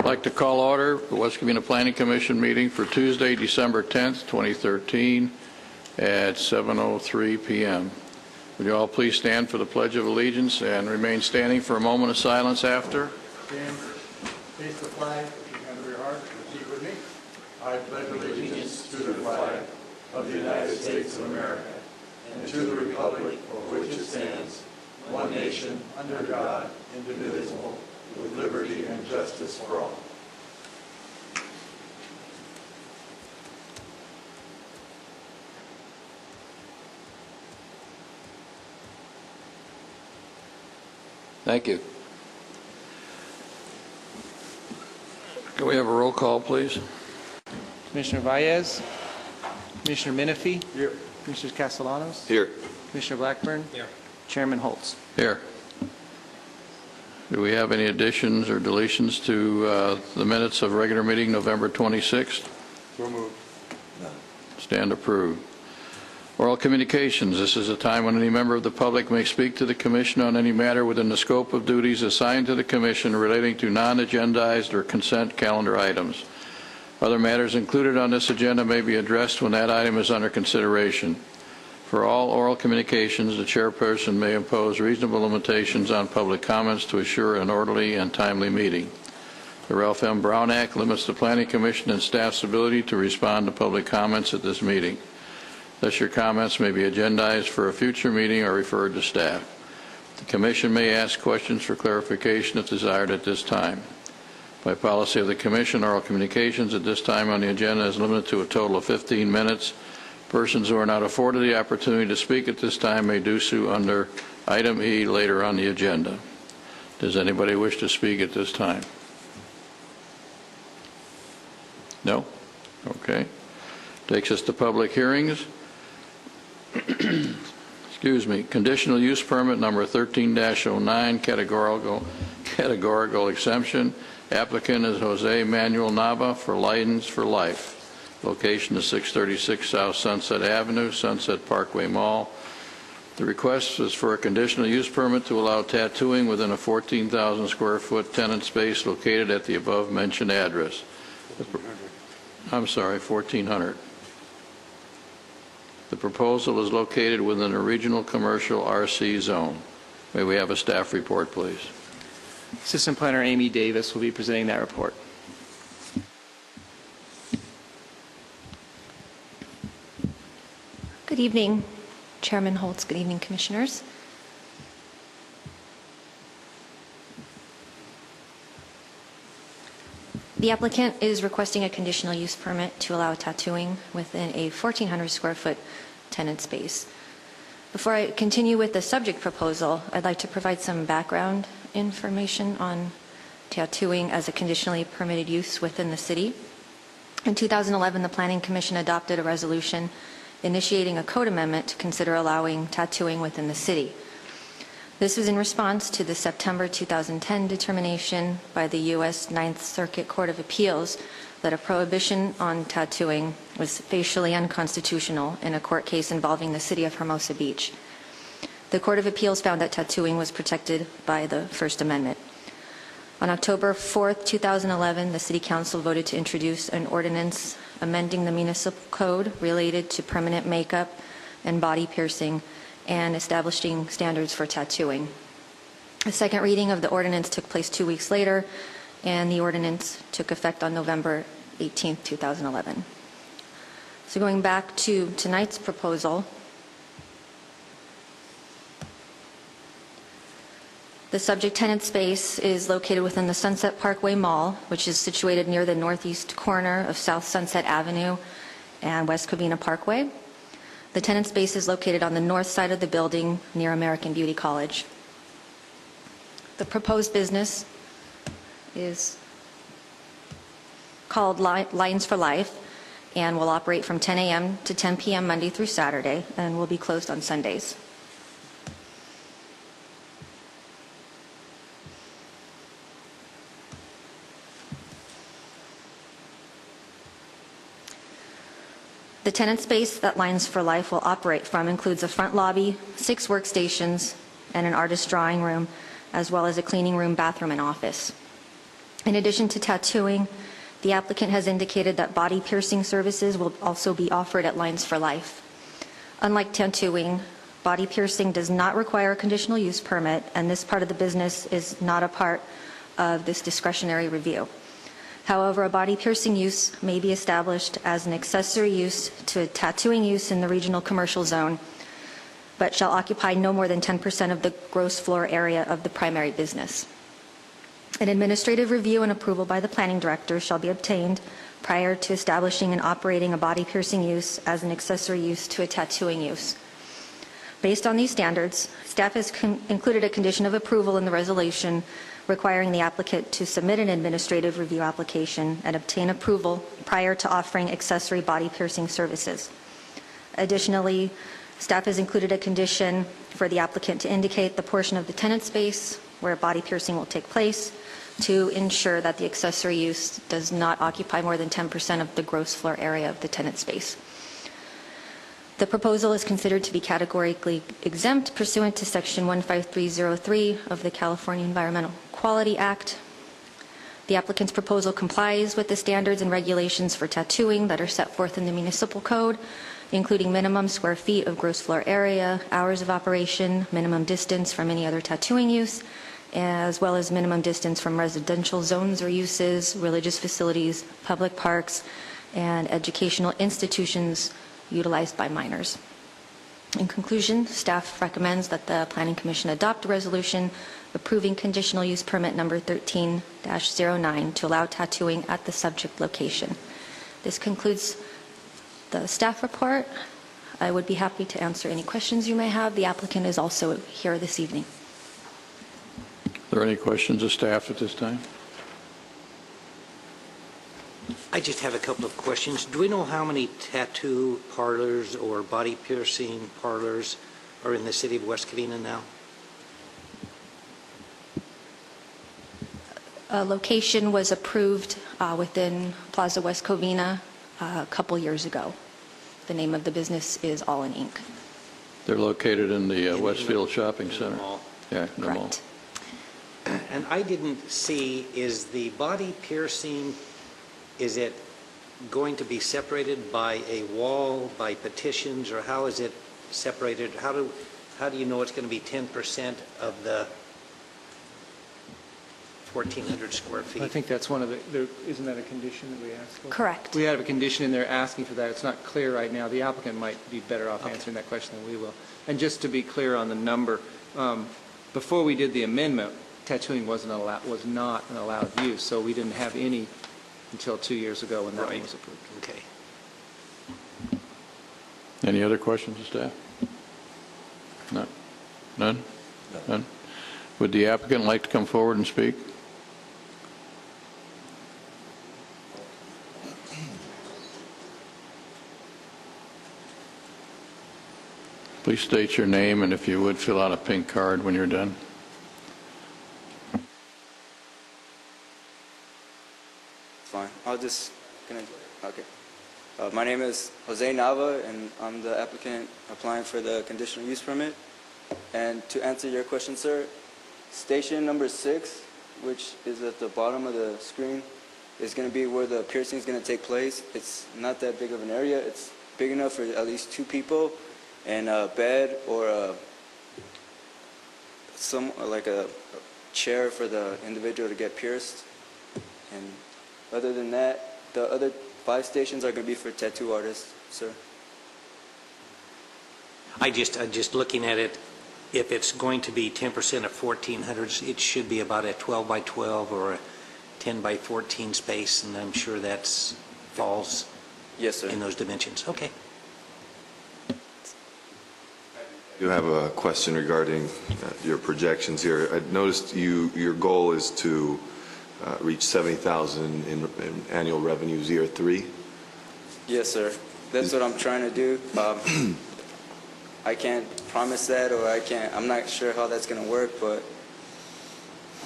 I'd like to call order the West Covina Planning Commission meeting for Tuesday, December 10th, 2013 at 7:03 p.m. Would you all please stand for the Pledge of Allegiance and remain standing for a moment of silence after? Stand, face the flag, with your hand over your heart, repeat with me. I pledge allegiance to the flag of the United States of America and to the republic for which it stands, one nation, under God, indivisible, with liberty and justice for all. Thank you. Can we have a roll call, please? Commissioner Valles, Commissioner Menifee, Here. Commissioner Castellanos, Here. Commissioner Blackburn, Here. Chairman Holtz. Here. Do we have any additions or deletions to the minutes of regular meeting November 26th? So moved. Stand approved. Oral communications. This is a time when any member of the public may speak to the Commission on any matter within the scope of duties assigned to the Commission relating to non-agendized or consent calendar items. Other matters included on this agenda may be addressed when that item is under consideration. For all oral communications, the chairperson may impose reasonable limitations on public comments to assure an orderly and timely meeting. The Ralph M. Brown Act limits the Planning Commission and staff's ability to respond to public comments at this meeting. Thus, your comments may be agendized for a future meeting or referred to staff. The Commission may ask questions for clarification if desired at this time. By policy of the Commission, oral communications at this time on the agenda is limited to a total of 15 minutes. Persons who are not afforded the opportunity to speak at this time may do so under item E later on the agenda. Does anybody wish to speak at this time? No? Okay. Takes us to public hearings. Excuse me. Conditional use permit number 13-09, categorical exemption. Applicant is Jose Manuel Nava for Lights for Life. Location is 636 South Sunset Avenue, Sunset Parkway Mall. The request is for a conditional use permit to allow tattooing within a 14,000 square foot tenant space located at the above mentioned address. I'm sorry, 1,400. The proposal is located within a regional commercial RC zone. May we have a staff report, please? Assistant Planner Amy Davis will be presenting that report. Good evening, Chairman Holtz. Good evening, Commissioners. The applicant is requesting a conditional use permit to allow tattooing within a 1,400 square foot tenant space. Before I continue with the subject proposal, I'd like to provide some background information on tattooing as a conditionally permitted use within the city. In 2011, the Planning Commission adopted a resolution initiating a code amendment to consider allowing tattooing within the city. This was in response to the September 2010 determination by the U.S. Ninth Circuit Court of Appeals that a prohibition on tattooing was facially unconstitutional in a court case involving the city of Hermosa Beach. The Court of Appeals found that tattooing was protected by the First Amendment. On October 4th, 2011, the City Council voted to introduce an ordinance amending the municipal code related to permanent makeup and body piercing and establishing standards for tattooing. A second reading of the ordinance took place 2 weeks later, and the ordinance took effect on November 18th, 2011. So going back to tonight's proposal, the subject tenant space is located within the Sunset Parkway Mall, which is situated near the northeast corner of South Sunset Avenue and West Covina Parkway. The tenant space is located on the north side of the building near American Beauty College. The proposed business is called Lights for Life and will operate from 10 a.m. to 10 p.m. Monday through Saturday and will be closed on Sundays. The tenant space that Lights for Life will operate from includes a front lobby, 6 workstations, and an artist drawing room, as well as a cleaning room, bathroom, and office. In addition to tattooing, the applicant has indicated that body piercing services will also be offered at Lines for Life. Unlike tattooing, body piercing does not require a conditional use permit, and this part of the business is not a part of this discretionary review. However, a body piercing use may be established as an accessory use to a tattooing use in the regional commercial zone, but shall occupy no more than 10% of the gross floor area of the primary business. An administrative review and approval by the planning director shall be obtained prior to establishing and operating a body piercing use as an accessory use to a tattooing use. Based on these standards, staff has included a condition of approval in the resolution requiring the applicant to submit an administrative review application and obtain approval prior to offering accessory body piercing services. Additionally, staff has included a condition for the applicant to indicate the portion of the tenant space where body piercing will take place to ensure that the accessory use does not occupy more than 10% of the gross floor area of the tenant space. The proposal is considered to be categorically exempt pursuant to Section 15303 of the California Environmental Quality Act. The applicant's proposal complies with the standards and regulations for tattooing that are set forth in the municipal code, including minimum square feet of gross floor area, hours of operation, minimum distance from any other tattooing use, as well as minimum distance from residential zones or uses, religious facilities, public parks, and educational institutions utilized by minors. In conclusion, staff recommends that the Planning Commission adopt a resolution approving conditional use permit number 13-09 to allow tattooing at the subject location. This concludes the staff report. I would be happy to answer any questions you may have. The applicant is also here this evening. Are there any questions of staff at this time? I just have a couple of questions. Do we know how many tattoo parlors or body piercing parlors are in the city of West Covina now? A location was approved within Plaza West Covina a couple years ago. The name of the business is All in Ink. They're located in the Westfield Shopping Center. mall. Yeah, in the mall. Correct. And I didn't see, is the body piercing, is it going to be separated by a wall, by partitions, or how is it separated? How do you know it's going to be 10% of the 1,400 square feet? I think that's one of the, isn't that a condition that we asked for? Correct. We have a condition in there asking for that. It's not clear right now. The applicant might be better off Okay. answering that question than we will. And just to be clear on the number, before we did the amendment, tattooing was not an allowed use, so we didn't have any until 2 years ago when that one Right. was approved. Okay. Any other questions of staff? No. None? None? Would the applicant like to come forward and speak? Please state your name, and if you would, fill out a pink card when you're done. Fine. Okay. My name is Jose Nava, and I'm the applicant applying for the conditional use permit. And to answer your question, sir, station number 6, which is at the bottom of the screen, is going to be where the piercing is going to take place. It's not that big of an area. It's big enough for at least 2 people, and a bed or a chair for the individual to get pierced. And other than that, the other 5 stations are going to be for tattoo artists, sir. I'm just looking at it, if it's going to be 10% of 1,400, it should be about a 12 by 12 or a 10 by 14 space, and I'm sure that falls Yes, sir. in those dimensions. Okay. You have a question regarding your projections here. I noticed your goal is to reach $70,000 in annual revenues year 3. Yes, sir. That's what I'm trying to do. I can't promise that, or I'm not sure how that's going to work, but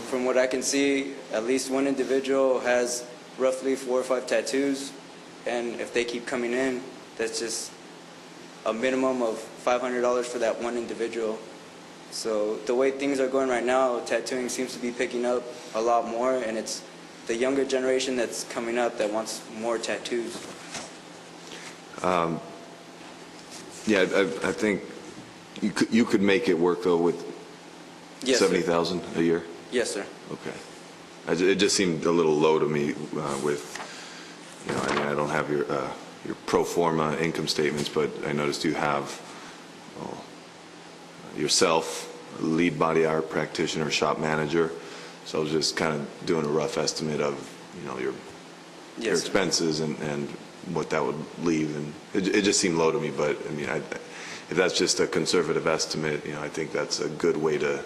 from what I can see, at least one individual has roughly 4 or 5 tattoos, and if they keep coming in, that's just a minimum of $500 for that one individual. So the way things are going right now, tattooing seems to be picking up a lot more, and it's the younger generation that's coming up that wants more tattoos. Yeah, I think you could make it work, though, with Yes, sir. 70,000 a year? Yes, sir. Okay. It just seemed a little low to me with, you know, I mean, I don't have your pro forma income statements, but I noticed you have yourself, lead body art practitioner, shop manager. So I was just kind of doing a rough estimate of, you know, your Yes, sir. expenses and what that would leave, and it just seemed low to me. But I mean, if that's just a conservative estimate, you know, I think that's a good way to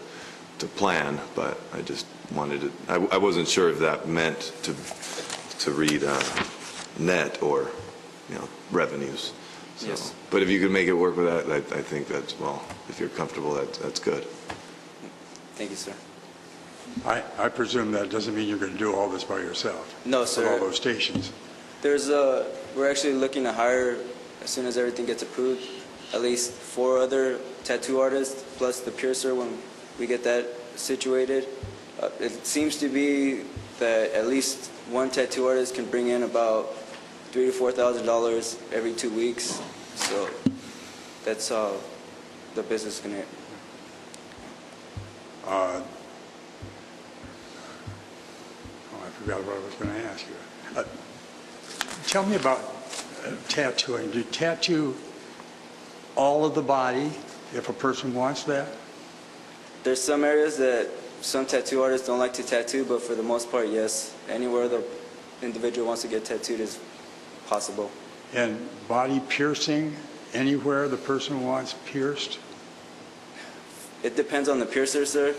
plan. But I just wanted to, I wasn't sure if that meant to read net or, you know, revenues. So, Yes. but if you could make it work with that, I think that's, well, if you're comfortable, that's good. Thank you, sir. I presume that doesn't mean you're going to do all this by yourself? No, With sir. all those stations? We're actually looking to hire, as soon as everything gets approved, at least 4 other tattoo artists, plus the piercer when we get that situated. It seems to be that at least one tattoo artist can bring in about $3,000 to $4,000 every 2 weeks. So that's how the business is going to. I forgot what I was going to ask you. Tell me about tattooing. Do you tattoo all of the body if a person wants that? There's some areas that some tattoo artists don't like to tattoo, but for the most part, yes. Anywhere the individual wants to get tattooed is possible. And body piercing, anywhere the person wants pierced? It depends on the piercer, sir.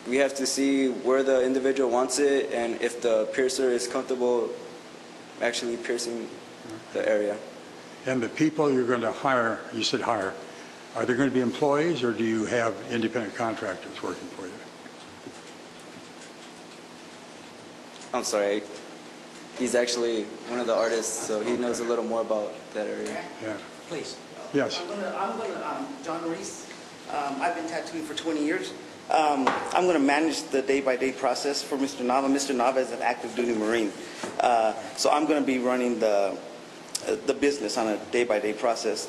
We have to see where the individual wants it and if the piercer is comfortable actually piercing the area. And the people you're going to hire, you said hire, are they going to be employees or do you have independent contractors working for you? I'm sorry. He's actually one of the artists, so he knows a little more about that area. Yeah. Please. Yes. John Reese. I've been tattooing for 20 years. I'm going to manage the day-by-day process for Mr. Nava. Mr. Nava is an active-duty Marine. So I'm going to be running the business on a day-by-day process.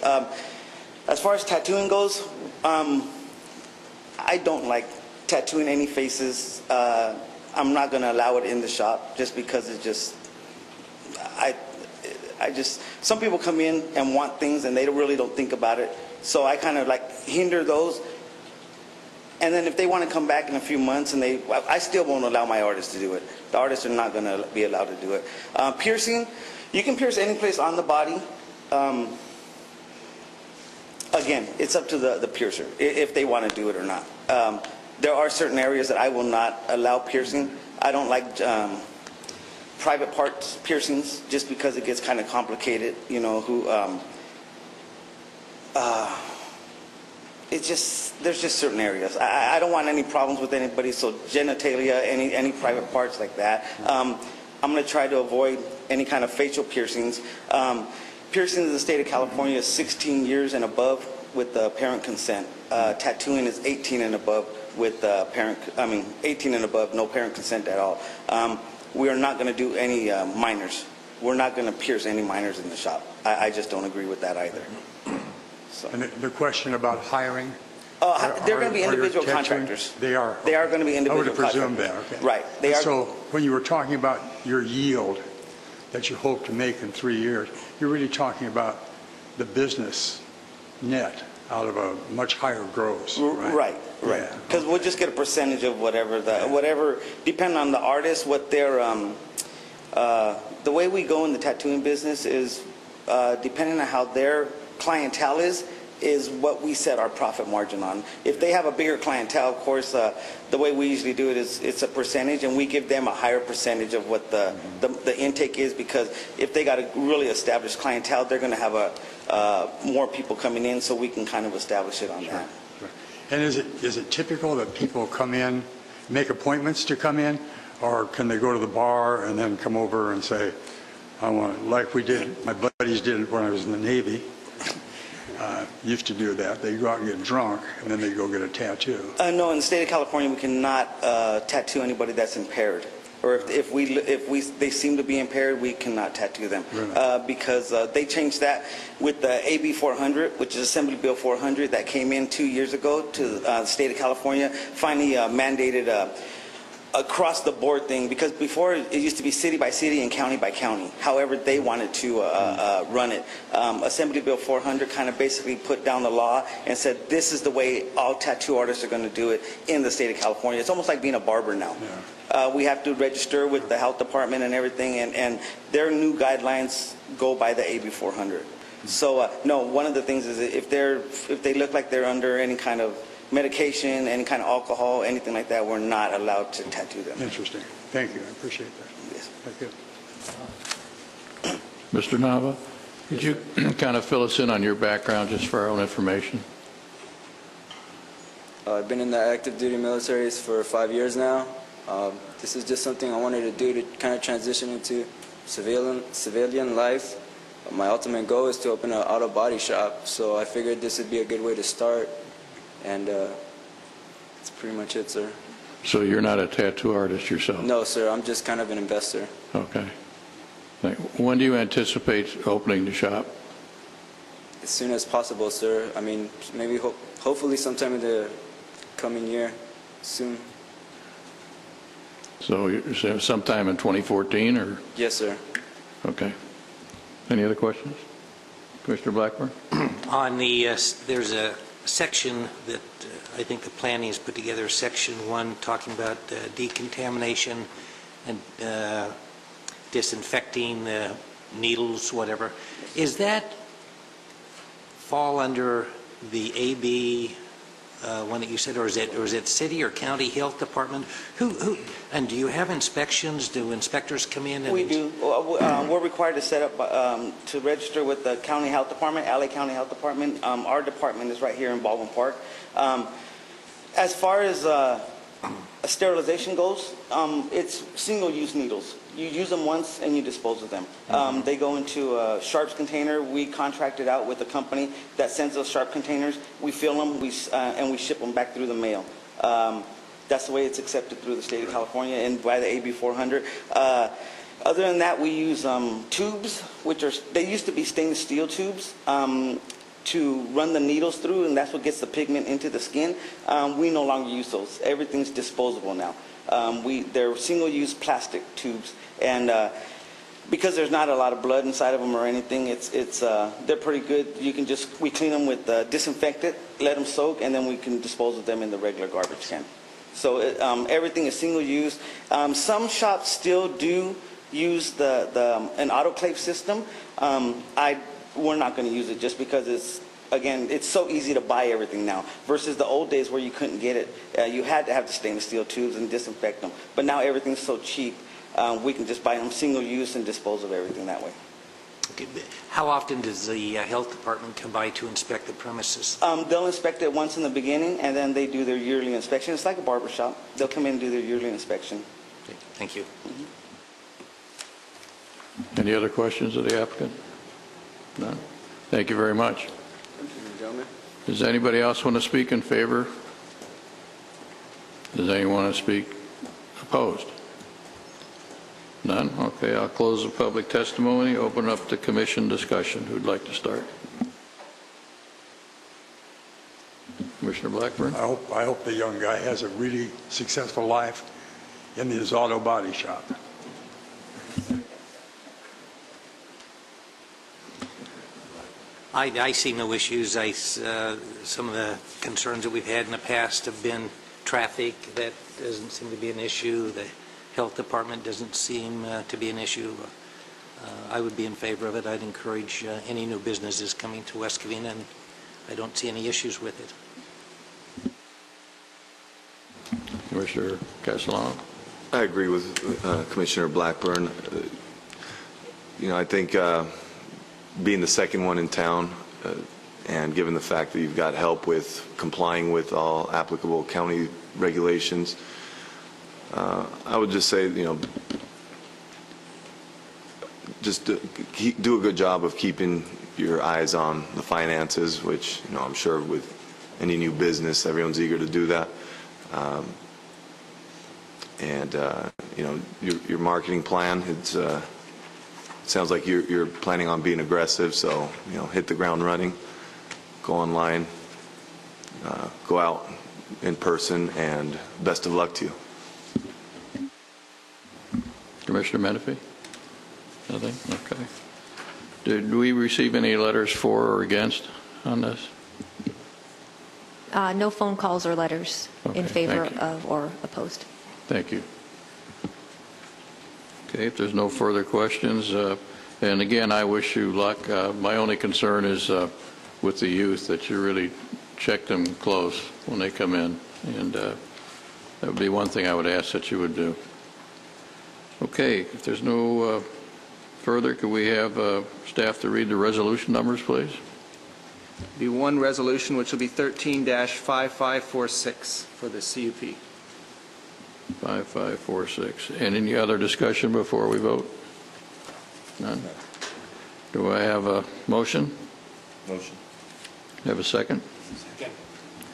As far as tattooing goes, I don't like tattooing any faces. I'm not going to allow it in the shop just because it just, some people come in and want things and they really don't think about it. So I kind of like hinder those. And then if they want to come back in a few months and I still won't allow my artists to do it. The artists are not going to be allowed to do it. Piercing, you can pierce any place on the body. Again, it's up to the piercer if they want to do it or not. There are certain areas that I will not allow piercing. I don't like private parts piercings just because it gets kind of complicated. You know, there's just certain areas. I don't want any problems with anybody, so genitalia, any private parts like that. I'm going to try to avoid any kind of facial piercings. Piercing in the state of California is 16 years and above with parent consent. Tattooing is 18 and above with 18 and above, no parent consent at all. We are not going to do any minors. We're not going to pierce any minors in the shop. I just don't agree with that either. So. And the question about hiring? They're going to be individual tattooing? contractors. They are? They are going to be individual contractors. I would have presumed that, okay. Right. They are. So when you were talking about your yield that you hope to make in 3 years, you're really talking about the business net out of a much higher gross, right? Right. Because we'll just get a percentage of whatever, depending on the artist, what their, the way we go in the tattooing business is depending on how their clientele is what we set our profit margin on. If they have a bigger clientele, of course, the way we usually do it is it's a percentage, and we give them a higher percentage of what the intake is, because if they got a really established clientele, they're going to have more people coming in, so we can kind of establish it on that. Sure. And is it typical that people come in, make appointments to come in, or can they go to the bar and then come over and say, I want, like we did, my buddies did it when I was in the Navy. Used to do that. They go out and get drunk, and then they go get a tattoo. No, in the state of California, we cannot tattoo anybody that's impaired. or if they seem to be impaired, we cannot tattoo them. Because they changed that with the AB 400, which is Assembly Bill 400 that came in 2 years ago to the state of California, finally mandated across the board thing, because before it used to be city by city and county by county, however they wanted to run it. Assembly Bill 400 kind of basically put down the law and said this is the way all tattoo artists are going to do it in the state of California. It's almost like being a barber now. We have to register with the health department and everything, and their new guidelines go by the AB 400. So no, one of the things is if they look like they're under any kind of medication, any kind of alcohol, anything like that, we're not allowed to tattoo them. Interesting. Thank you. I appreciate that. Yes. Thank you. Mr. Nava, could you kind of fill us in on your background just for our own information? I've been in the active duty militaries for 5 years now. This is just something I wanted to do to kind of transition into civilian life. My ultimate goal is to open an auto body shop, so I figured this would be a good way to start. And that's pretty much it, sir. So you're not a tattoo artist yourself? No, sir. I'm just kind of an investor. Okay. When do you anticipate opening the shop? As soon as possible, sir. I mean, maybe hopefully sometime in the coming year, soon. So you're saying sometime in 2014, or? Yes, sir. Okay. Any other questions? Commissioner Blackburn? On the, there's a section that I think the planning has put together, Section 1, talking about decontamination and disinfecting needles, whatever. Is that fall under the AB one that you said, or is it city or county health department? Who and do you have inspections? Do inspectors come in? And We do. We're required to set up to register with the county health department, LA County Health Department. Our department is right here in Baldwin Park. As far as sterilization goes, it's single-use needles. You use them once and you dispose of them. They go into a sharps container. We contracted out with a company that sends us sharp containers. We fill them and we ship them back through the mail. That's the way it's accepted through the state of California and by the AB 400. Other than that, we use tubes, they used to be stainless steel tubes to run the needles through, and that's what gets the pigment into the skin. We no longer use those. Everything's disposable now. They're single-use plastic tubes, and because there's not a lot of blood inside of them or anything, they're pretty good. We clean them with disinfectant, let them soak, and then we can dispose of them in the regular garbage can. So everything is single-use. Some shops still do use an autoclave system. We're not going to use it just because it's so easy to buy everything now versus the old days where you couldn't get it. You had to have the stainless steel tubes and disinfect them. But now everything's so cheap, we can just buy them single use and dispose of everything that way. Okay. How often does the health department come by to inspect the premises? They'll inspect it once in the beginning, and then they do their yearly inspection. It's like a barber shop. They'll come in and do their yearly inspection. Okay. Thank you. Any other questions of the applicant? None? Thank you very much. Gentlemen. Does anybody else want to speak in favor? Does anyone want to speak opposed? None? Okay, I'll close the public testimony, open up the commission discussion. Who'd like to start? Commissioner Blackburn? I hope the young guy has a really successful life in his auto body shop. I see no issues. Some of the concerns that we've had in the past have been traffic. That doesn't seem to be an issue. The health department doesn't seem to be an issue. I would be in favor of it. I'd encourage any new businesses coming to West Covina, and I don't see any issues with it. Commissioner Castellano? I agree with Commissioner Blackburn. I think being the second one in town, and given the fact that you've got help with complying with all applicable county regulations, I would just say, just do a good job of keeping your eyes on the finances, which, I'm sure with any new business, everyone's eager to do that. And, you know, your marketing plan, sounds like you're planning on being aggressive, so, you know, hit the ground running, go online, go out in person, and best of luck to you. Commissioner Menifee? Nothing? Okay. Did we receive any letters for or against on this? No phone calls or letters in Okay, favor thank you. of or opposed. Thank you. Okay, if there's no further questions, and again, I wish you luck. My only concern is with the youth, that you really check them close when they come in, and that would be one thing I would ask that you would do. Okay, if there's no further, could we have staff to read the resolution numbers, please? Be one resolution, which will be 13-5546 for the CUP. 5546. And any other discussion before we vote? None? Do I have a motion? Motion. Have a second? Second.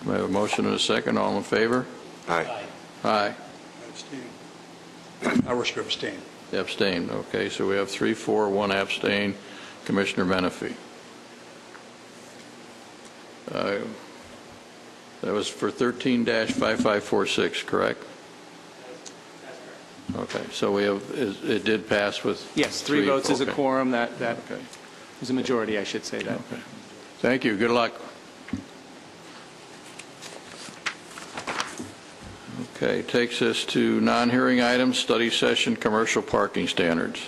I have a motion and a second. All in favor? Aye. Aye. Abstain. I wish to abstain. Abstain. Okay, so we have 3, 4, 1 abstain. Commissioner Menifee. That was for 13-5546, correct? Okay, so we have, it did pass with? Yes, 3 votes is a okay. quorum. That Okay. is a majority, I should say that. Okay. Thank you. Good luck. Okay, takes us to non-hearing items, study session, commercial parking standards.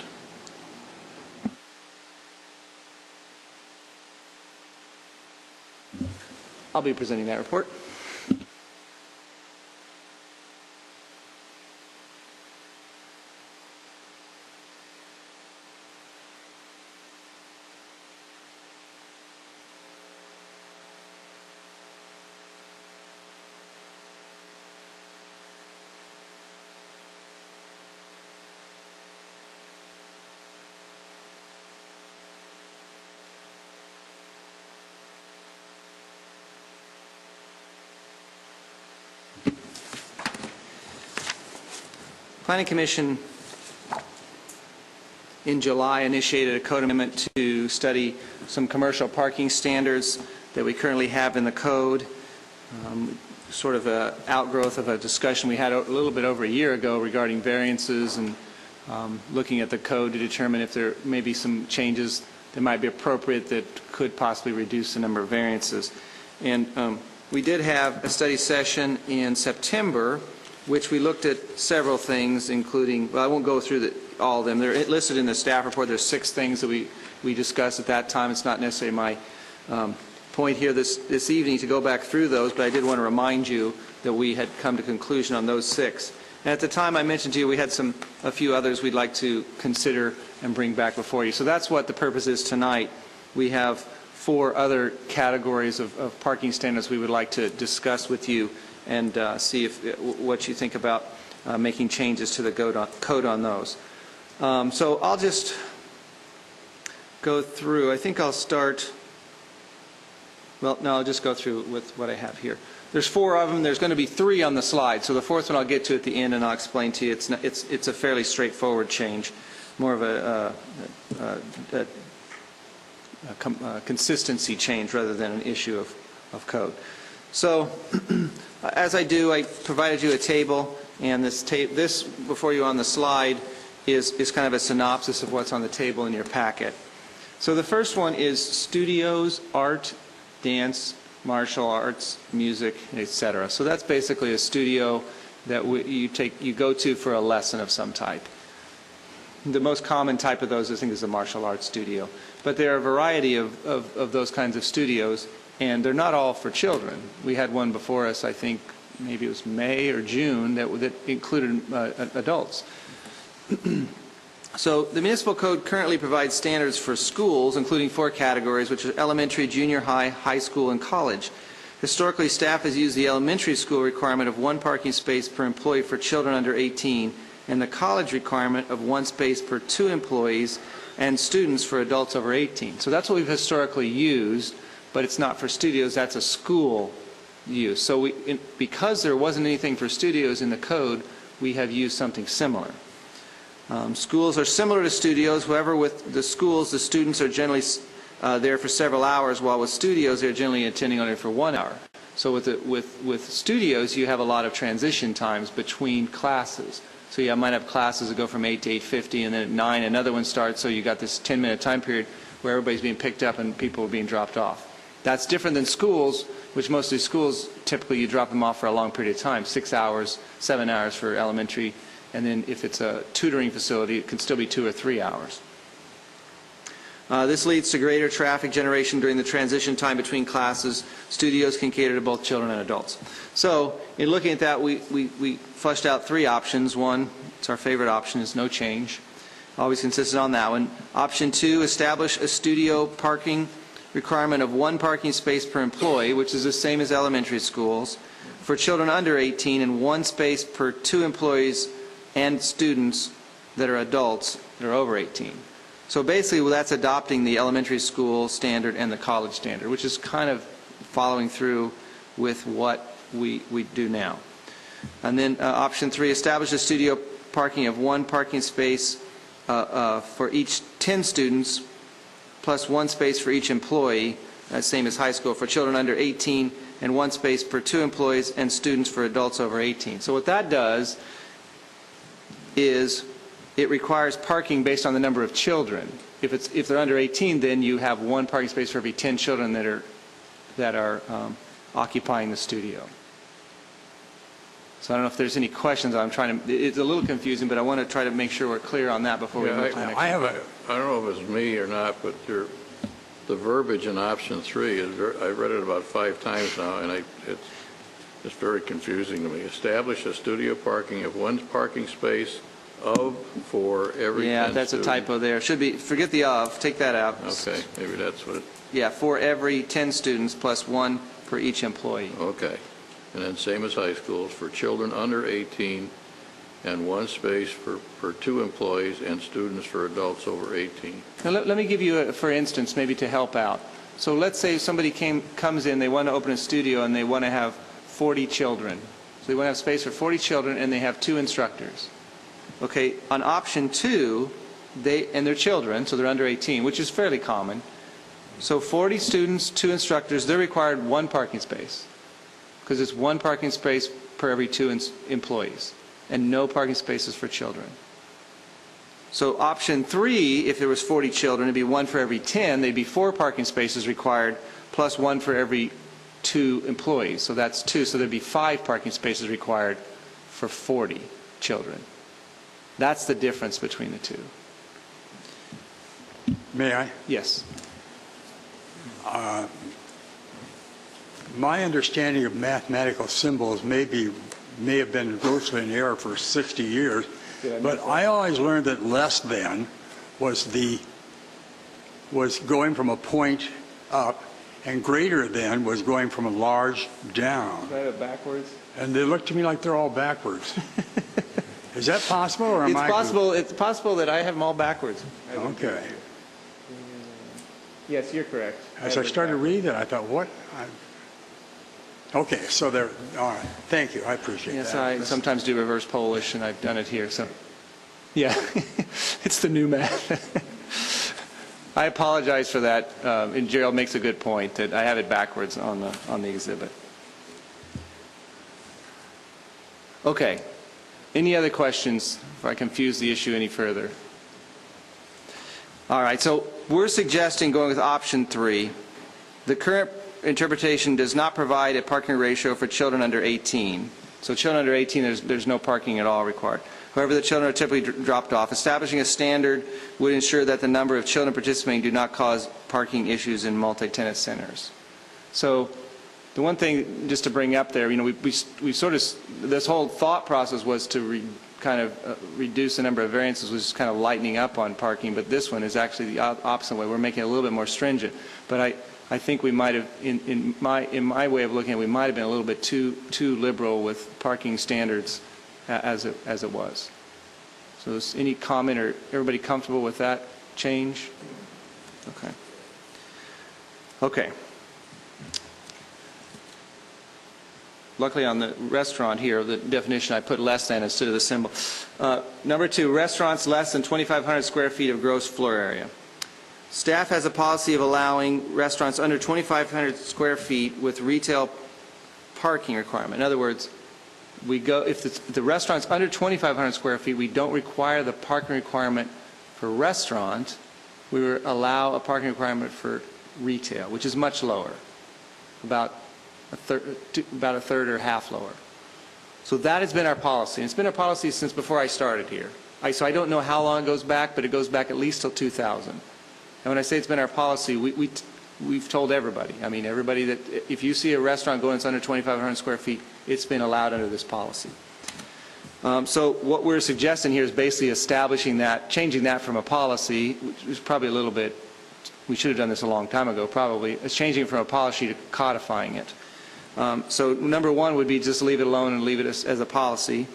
I'll be presenting that report. Planning Commission in July initiated a code amendment to study some commercial parking standards that we currently have in the code, sort of an outgrowth of a discussion we had a little bit over a year ago regarding variances and looking at the code to determine if there may be some changes that might be appropriate that could possibly reduce the number of variances. And we did have a study session in September, which we looked at several things, including, well, I won't go through all of them. They're listed in the staff report. There's 6 things that we discussed at that time. It's not necessarily my point here this evening to go back through those, but I did want to remind you that we had come to conclusion on those 6. And at the time I mentioned to you we had a few others we'd like to consider and bring back before you. So that's what the purpose is tonight. We have 4 other categories of parking standards we would like to discuss with you and see what you think about making changes to the code on those. So I'll just go through. I think I'll start, well, no, I'll just go through with what I have here. There's 4 of them. There's going to be 3 on the slide. So the 4th one I'll get to at the end, and I'll explain to you. It's a fairly straightforward change, more of a consistency change rather than an issue of code. So as I do, I provided you a table, and this before you on the slide is kind of a synopsis of what's on the table in your packet. So the first one is studios, art, dance, martial arts, music, etc. So that's basically a studio that you go to for a lesson of some type. The most common type of those, I think, is a martial arts studio. But there are a variety of those kinds of studios, and they're not all for children. We had one before us, I think, maybe it was May or June, that included adults. So the municipal code currently provides standards for schools, including 4 categories, which are elementary, junior high, high school, and college. Historically, staff has used the elementary school requirement of 1 parking space per employee for children under 18, and the college requirement of 1 space per 2 employees and students for adults over 18. So that's what we've historically used, but it's not for studios. That's a school use. So because there wasn't anything for studios in the code, we have used something similar. Schools are similar to studios. However, with the schools, the students are generally there for several hours, while with studios, they're generally attending only for 1 hour. So with studios, you have a lot of transition times between classes. So you might have classes that go from 8 to 8:50, and then at 9 another one starts, so you got this 10-minute time period where everybody's being picked up and people are being dropped off. That's different than schools, which most of the schools, typically you drop them off for a long period of time, 6 hours, 7 hours for elementary, and then if it's a tutoring facility, it can still be 2 or 3 hours. This leads to greater traffic generation during the transition time between classes. Studios can cater to both children and adults. So, in looking at that, we fleshed out 3 options. One, it's our favorite option, is no change. Always consistent on that one. Option 2, establish a studio parking requirement of 1 parking space per employee, which is the same as elementary schools, for children under 18, and 1 space per 2 employees and students that are adults that are over 18. So basically, well, that's adopting the elementary school standard and the college standard, which is kind of following through with what we do now. And then option 3, establish a studio parking of 1 parking space for each 10 students, plus 1 space for each employee, same as high school, for children under 18, and 1 space per 2 employees and students for adults over 18. So what that does is it requires parking based on the number of children. If they're under 18, then you have 1 parking space for every 10 children that are occupying the studio. So I don't know if there's any questions. It's a little confusing, but I want to try to make sure we're clear on that before we move to the next. I don't know if it's me or not, but the verbiage in option 3 I've read it about 5 times now, and it's very confusing to me. Establish a studio parking of 1 parking space for every 10 Yeah, that's students. a typo there. Should be, forget the of, take that out. Okay, maybe that's what it, Yeah, for every 10 students plus 1 for each employee. okay. And then same as high schools, for children under 18, and 1 space for 2 employees and students for adults over 18. Now, let me give you, for instance, maybe to help out. So let's say somebody comes in, they want to open a studio, and they want to have 40 children. So they want to have space for 40 children, and they have 2 instructors. Okay, on option 2, and they're children, so they're under 18, which is fairly common. So 40 students, 2 instructors, they're required 1 parking space, because it's 1 parking space per every 2 employees, and no parking spaces for children. So option 3, if there was 40 children, it'd be 1 for every 10, they'd be 4 parking spaces required, plus 1 for every 2 employees. So that's 2, so there'd be 5 parking spaces required for 40 children. That's the difference between the 2. May I? Yes. My understanding of mathematical symbols may have been grossly in error for 60 years, but I always learned that less than was going from a point up, and greater than was going from a large down. Is that it backwards? And they look to me like they're all backwards. Is that possible, or am It's I? possible. It's possible that I have them all backwards. Okay. Yes, you're correct. As I started reading it, I thought, what? Okay, so they're, all right. Thank you, I appreciate Yes, that. I sometimes do reverse Polish, and I've done it here. So, yeah, it's the new math. I apologize for that. And Gerald makes a good point that I have it backwards on the exhibit. Okay. Any other questions if I confuse the issue any further? All right, so we're suggesting going with option 3. The current interpretation does not provide a parking ratio for children under 18. So children under 18, there's no parking at all required. However, the children are typically dropped off. Establishing a standard would ensure that the number of children participating do not cause parking issues in multi-tenant centers. So the one thing just to bring up there, we sort of, this whole thought process was to reduce the number of variances, which is kind of lightening up on parking, but this one is actually the opposite way. We're making it a little bit more stringent. But I think we might have, in my way of looking at it, we might have been a little bit too liberal with parking standards as it was. So is any comment, or everybody comfortable with that change? Okay. Okay. luckily on the restaurant here, the definition I put less than instead of the symbol. Number 2, restaurants less than 2,500 square feet of gross floor area. Staff has a policy of allowing restaurants under 2,500 square feet with retail parking requirement. In other words, if the restaurant's under 2,500 square feet, we don't require the parking requirement for restaurant. We allow a parking requirement for retail, which is much lower, about a third or half lower. So that has been our policy. And it's been our policy since before I started here. So I don't know how long it goes back, but it goes back at least till 2000. And when I say it's been our policy, we've told everybody. I mean, everybody that if you see a restaurant going that's under 2,500 square feet, it's been allowed under this policy. So what we're suggesting here is basically establishing that, changing that from a policy, which is probably a little bit, we should have done this a long time ago probably, it's changing it from a policy to codifying it. So number 1 would be just leave it alone and leave it as a policy.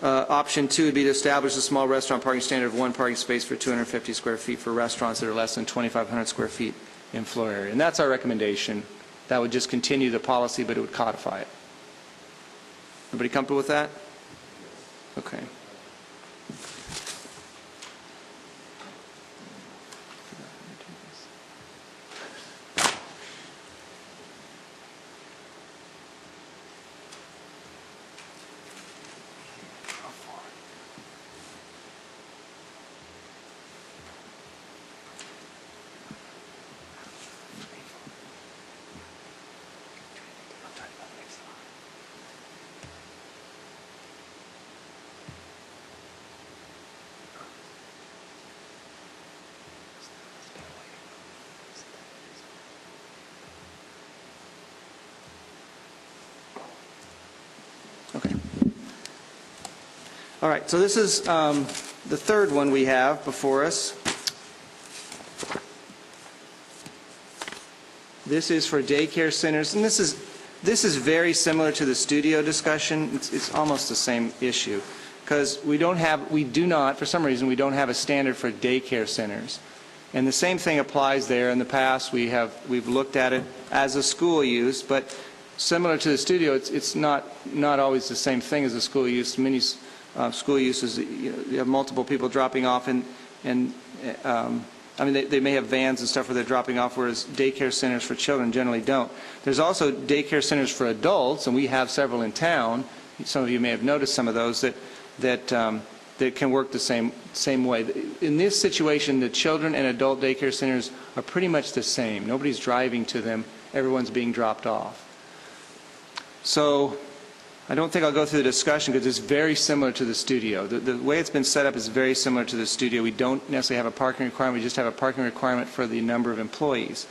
Option 2 would be to establish a small restaurant parking standard of 1 parking space for 250 square feet for restaurants that are less than 2,500 square feet in floor area. And that's our recommendation. That would just continue the policy, but it would codify it. Everybody comfortable with that? Okay. Okay. All right, so this is the third one we have before us. This is for daycare centers, and this is very similar to the studio discussion. It's almost the same issue, because we do not, for some reason, we don't have a standard for daycare centers. And the same thing applies there. In the past, we've looked at it as a school use, but similar to the studio, it's not always the same thing as a school use. Many school uses, you have multiple people dropping off, and I mean, they may have vans and stuff where they're dropping off, whereas daycare centers for children generally don't. There's also daycare centers for adults, and we have several in town. Some of you may have noticed some of those that can work the same way. In this situation, the children and adult daycare centers are pretty much the same. Nobody's driving to them. Everyone's being dropped off. So I don't think I'll go through the discussion because it's very similar to the studio. The way it's been set up is very similar to the studio. We don't necessarily have a parking requirement. We just have a parking requirement for the number of employees.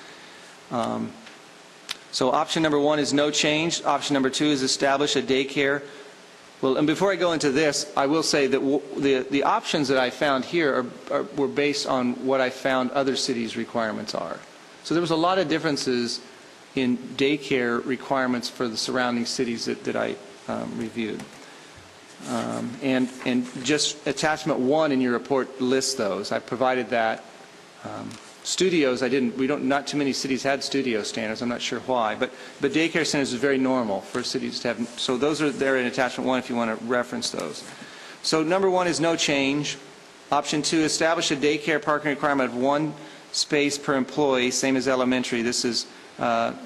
So option number 1 is no change. Option number 2 is establish a daycare. Well, and before I go into this, I will say that the options that I found here were based on what I found other cities' requirements are. So there was a lot of differences in daycare requirements for the surrounding cities that I reviewed. And just attachment 1 in your report lists those. I provided that. Studios, not too many cities had studio standards. I'm not sure why, but daycare centers is very normal for cities to have. So those are there in attachment 1 if you want to reference those. So number 1 is no change. Option 2, establish a daycare parking requirement of 1 space per employee, same as elementary. This is the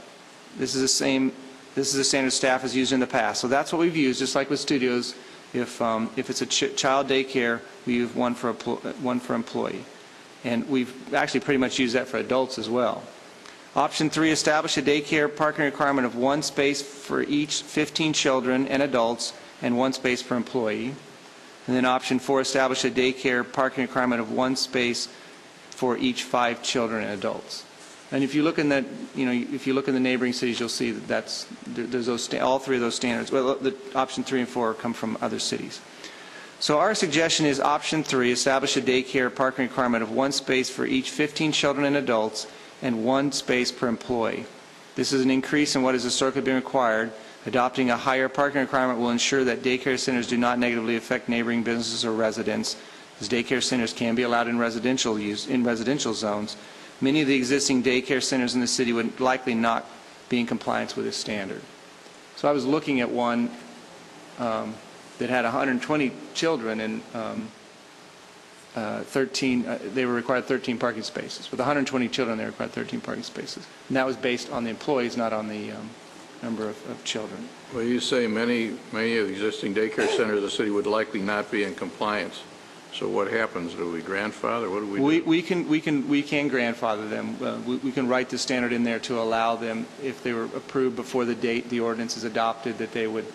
standard staff has used in the past. So that's what we've used, just like with studios. If it's a child daycare, we use one for employee. And we've actually pretty much used that for adults as well. Option 3, establish a daycare parking requirement of 1 space for each 15 children and adults and 1 space per employee. And then option 4, establish a daycare parking requirement of 1 space for each 5 children and adults. And if you look in if you look in the neighboring cities, you'll see that there's all 3 of those standards. Well, the option 3 and 4 come from other cities. So our suggestion is option 3, establish a daycare parking requirement of 1 space for each 15 children and adults and 1 space per employee. This is an increase in what has historically been required. Adopting a higher parking requirement will ensure that daycare centers do not negatively affect neighboring businesses or residents, as daycare centers can be allowed in residential zones. Many of the existing daycare centers in the city would likely not be in compliance with this standard. So I was looking at one that had 120 children and they were required 13 parking spaces. With 120 children, they required 13 parking spaces. And that was based on the employees, not on the number of children. Well, you say many of the existing daycare centers of the city would likely not be in compliance. So what happens? Do we grandfather? What do we do? We can grandfather them. We can write the standard in there to allow them, if they were approved before the date the ordinance is adopted, that they would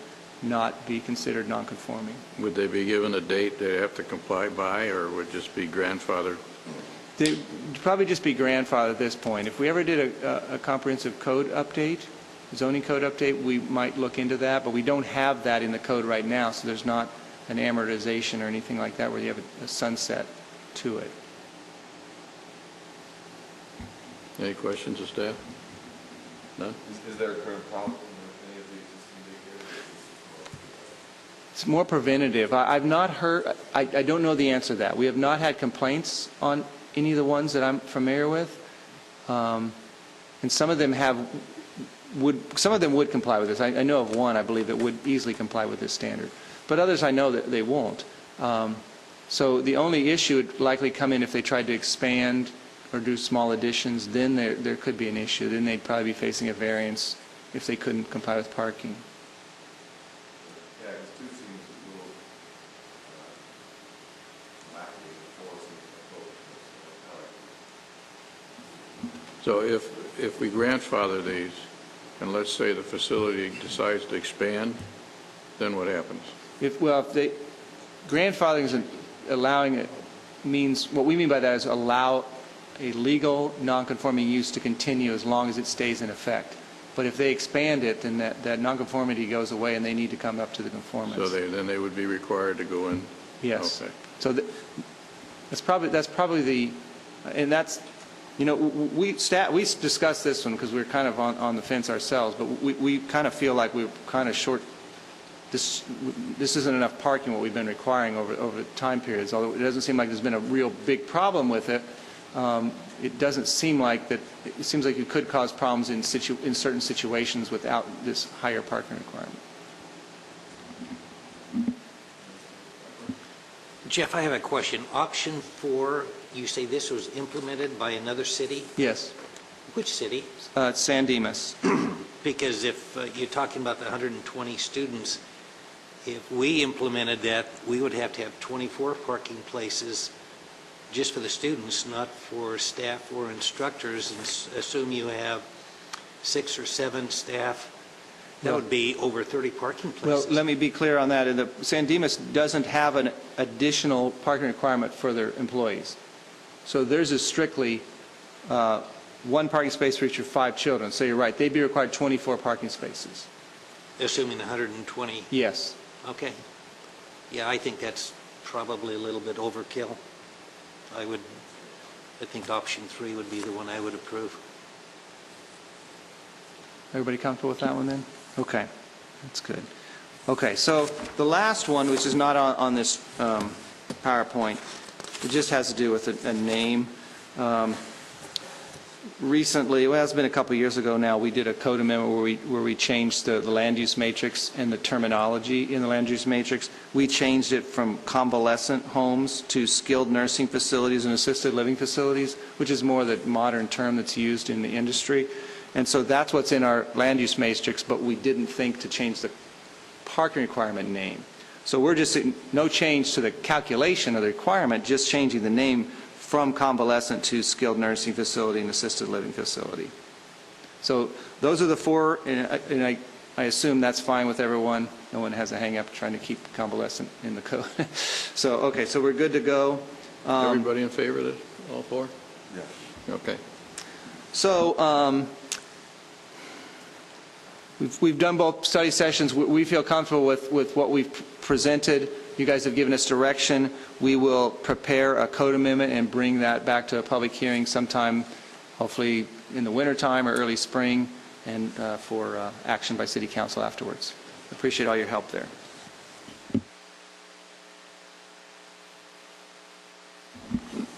not be considered non-conforming. Would they be given a date they have to comply by, or would it just be grandfathered? They'd probably just be grandfathered at this point. If we ever did a comprehensive code update, zoning code update, we might look into that, but we don't have that in the code right now, so there's not an amortization or anything like that where you have a sunset to it. Any questions of staff? None? Is there a current problem with any of the existing daycares? It's more preventative. I've not heard, I don't know the answer to that. We have not had complaints on any of the ones that I'm familiar with. And some of them would comply with this. I know of one, I believe, that would easily comply with this standard. But others I know that they won't. So the only issue would likely come in if they tried to expand or do small additions. Then there could be an issue. Then they'd probably be facing a variance if they couldn't comply with parking. Yeah, because 2 seems a little lacking in 4 seems like So if we grandfather these, and let's say the facility decides to expand, then what happens? If they, grandfathering is allowing it means, what we mean by that is allow a legal non-conforming use to continue as long as it stays in effect. But if they expand it, then that non-conformity goes away and they need to come up to the conformance. So then they would be required to go in? Yes. Okay. So that's probably the, and that's, you know, we discussed this one because we're kind of on the fence ourselves, but we kind of feel like we're kind of short. This isn't enough parking, what we've been requiring over time periods. Although it doesn't seem like there's been a real big problem with it, it doesn't seem like that. It seems like it could cause problems in certain situations without this higher parking requirement. Jeff, I have a question. Option 4, you say this was implemented by another city? Yes. Which city? It's San Dimas. Because if you're talking about the 120 students, if we implemented that, we would have to have 24 parking places just for the students, not for staff or instructors. And assume you have 6 or 7 staff, that would be over 30 parking places. Well, let me be clear on that. San Dimas doesn't have an additional parking requirement for their employees. So theirs is strictly 1 parking space for each of 5 children. So you're right, they'd be required 24 parking spaces. Assuming 120? Yes. Okay. Yeah, I think that's probably a little bit overkill. I think option 3 would be the one I would approve. Everybody comfortable with that one then? Okay, that's good. Okay, so the last one, which is not on this PowerPoint, it just has to do with a name. Recently, well, it's been a couple years ago now, we did a code amendment where we changed the land use matrix and the terminology in the land use matrix. We changed it from convalescent homes to skilled nursing facilities and assisted living facilities, which is more the modern term that's used in the industry. And so that's what's in our land use matrix, but we didn't think to change the parking requirement name. So we're just, no change to the calculation of the requirement, just changing the name from convalescent to skilled nursing facility and assisted living facility. So those are the 4, and I assume that's fine with everyone. No one has a hang-up trying to keep convalescent in the code. So, okay, so we're good to go. Everybody in favor of it, all 4? Yeah. Okay. So we've done both study sessions. We feel comfortable with what we've presented. You guys have given us direction. We will prepare a code amendment and bring that back to a public hearing sometime, hopefully in the wintertime or early spring, and for action by City Council afterwards. Appreciate all your help there.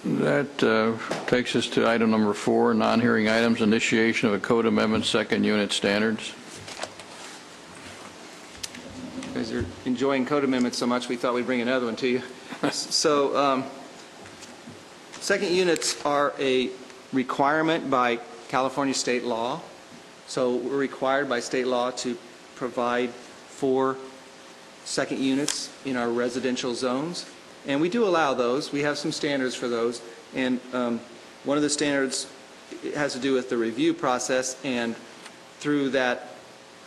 That takes us to item number 4, non-hearing items, initiation of a code amendment, second unit standards. enjoying code amendments so much, we thought we'd bring another one to you. So, second units are a requirement by California state law. So we're required by state law to provide 4 second units in our residential zones. And we do allow those. We have some standards for those. And one of the standards has to do with the review process. And through that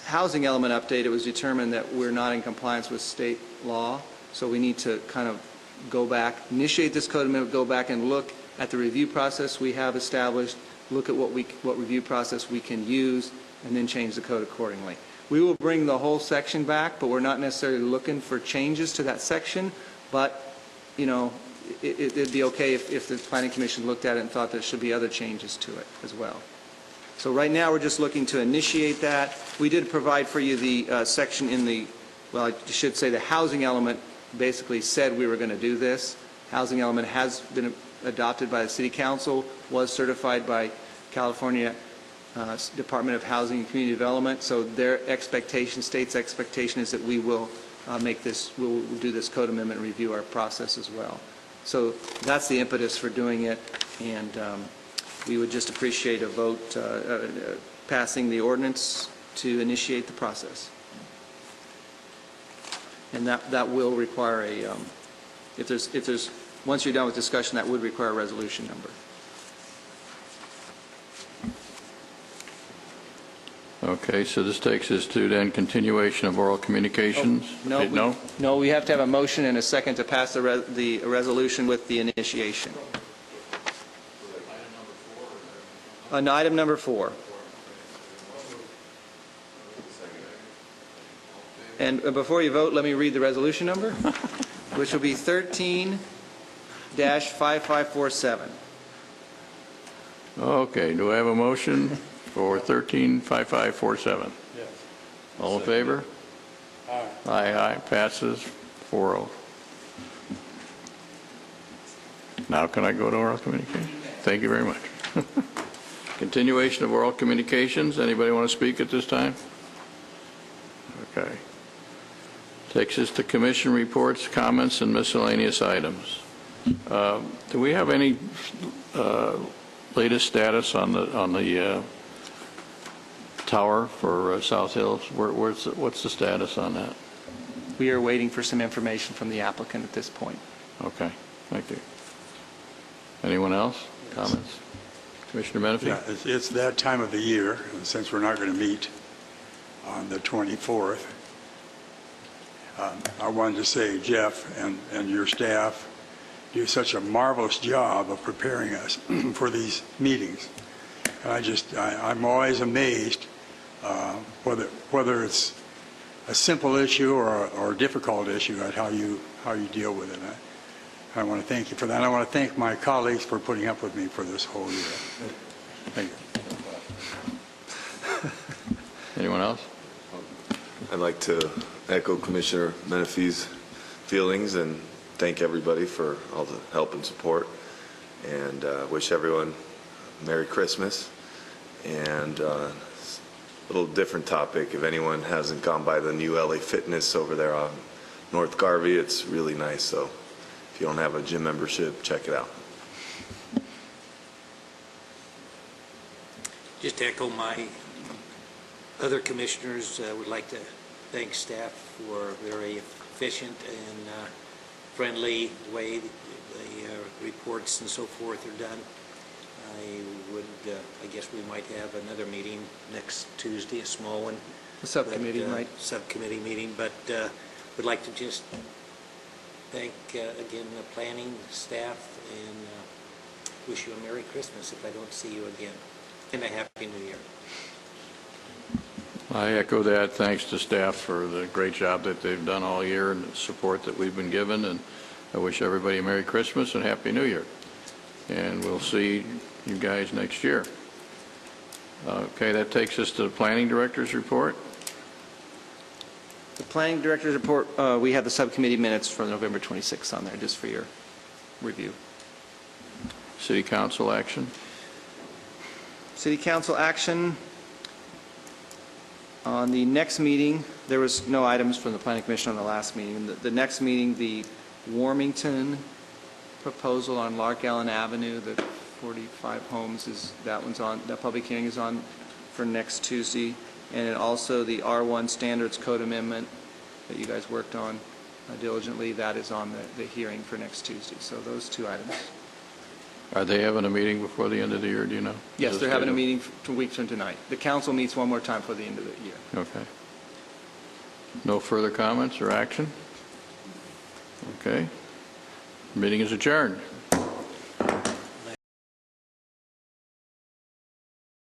housing element update, it was determined that we're not in compliance with state law. So we need to kind of go back, initiate this code amendment, go back and look at the review process we have established, look at what review process we can use, and then change the code accordingly. We will bring the whole section back, but we're not necessarily looking for changes to that section. But, you know, it'd be okay if the Planning Commission looked at it and thought there should be other changes to it as well. So right now, we're just looking to initiate that. We did provide for you the section in the, well, I should say the housing element basically said we were going to do this. Housing element has been adopted by the City Council, was certified by California Department of Housing and Community Development. So their expectation, state's expectation, is that we will we'll do this code amendment and review our process as well. So that's the impetus for doing it, and we would just appreciate a vote passing the ordinance to initiate the process. And that will require a, if there's, once you're done with discussion, that would require a resolution number. Okay, so this takes us to then continuation of oral communications. No, we have to have a motion and a second to pass the resolution with the initiation. On item number 4. And before you vote, let me read the resolution number, which will be 13-5547. Okay, do I have a motion for 13-5547? Yes. All in favor? Aye. Aye, passes 4-0. Now can I go to oral communication? Thank you very much. Continuation of oral communications. Anybody want to speak at this time? Okay. Takes us to commission reports, comments, and miscellaneous items. Do we have any latest status on the tower for South Hills? What's the status on that? We are waiting for some information from the applicant at this point. Okay, thank you. Anyone else? Comments? Commissioner Menifee? Yeah, it's that time of the year, and since we're not going to meet on the 24th, I wanted to say, Jeff and your staff do such a marvelous job of preparing us for these meetings. And I'm always amazed whether it's a simple issue or a difficult issue at how you deal with it. I want to thank you for that. I want to thank my colleagues for putting up with me for this whole year. Thank you. Anyone else? I'd like to echo Commissioner Menifee's feelings and thank everybody for all the help and support, and wish everyone Merry Christmas. And little different topic, if anyone hasn't gone by the new LA Fitness over there on North Garvey, it's really nice. So if you don't have a gym membership, check it out. Just to echo my other commissioners, would like to thank staff for a very efficient and friendly way the reports and so forth are done. I guess we might have another meeting next Tuesday, a small one. The subcommittee, right? Subcommittee meeting, but would like to just thank, again, the planning staff and wish you a Merry Christmas if I don't see you again, and a Happy New Year. I echo that. Thanks to staff for the great job that they've done all year and the support that we've been given. And I wish everybody a Merry Christmas and Happy New Year. And we'll see you guys next year. Okay, that takes us to the Planning Director's report. The Planning Director's report, we have the subcommittee minutes for November 26th on there, just for your review. City Council action. City Council action. On the next meeting, there was no items from the Planning Commission on the last meeting. The next meeting, the Warmington proposal on Lark Allen Avenue, the 45 homes, that public hearing is on for next Tuesday. And then also the R1 Standards Code Amendment that you guys worked on diligently, that is on the hearing for next Tuesday. So those two items. Are they having a meeting before the end of the year, do you know? Yes, they're having a meeting 2 weeks from tonight. The council meets one more time for the end of the year. Okay. No further comments or action? Okay. Meeting is adjourned.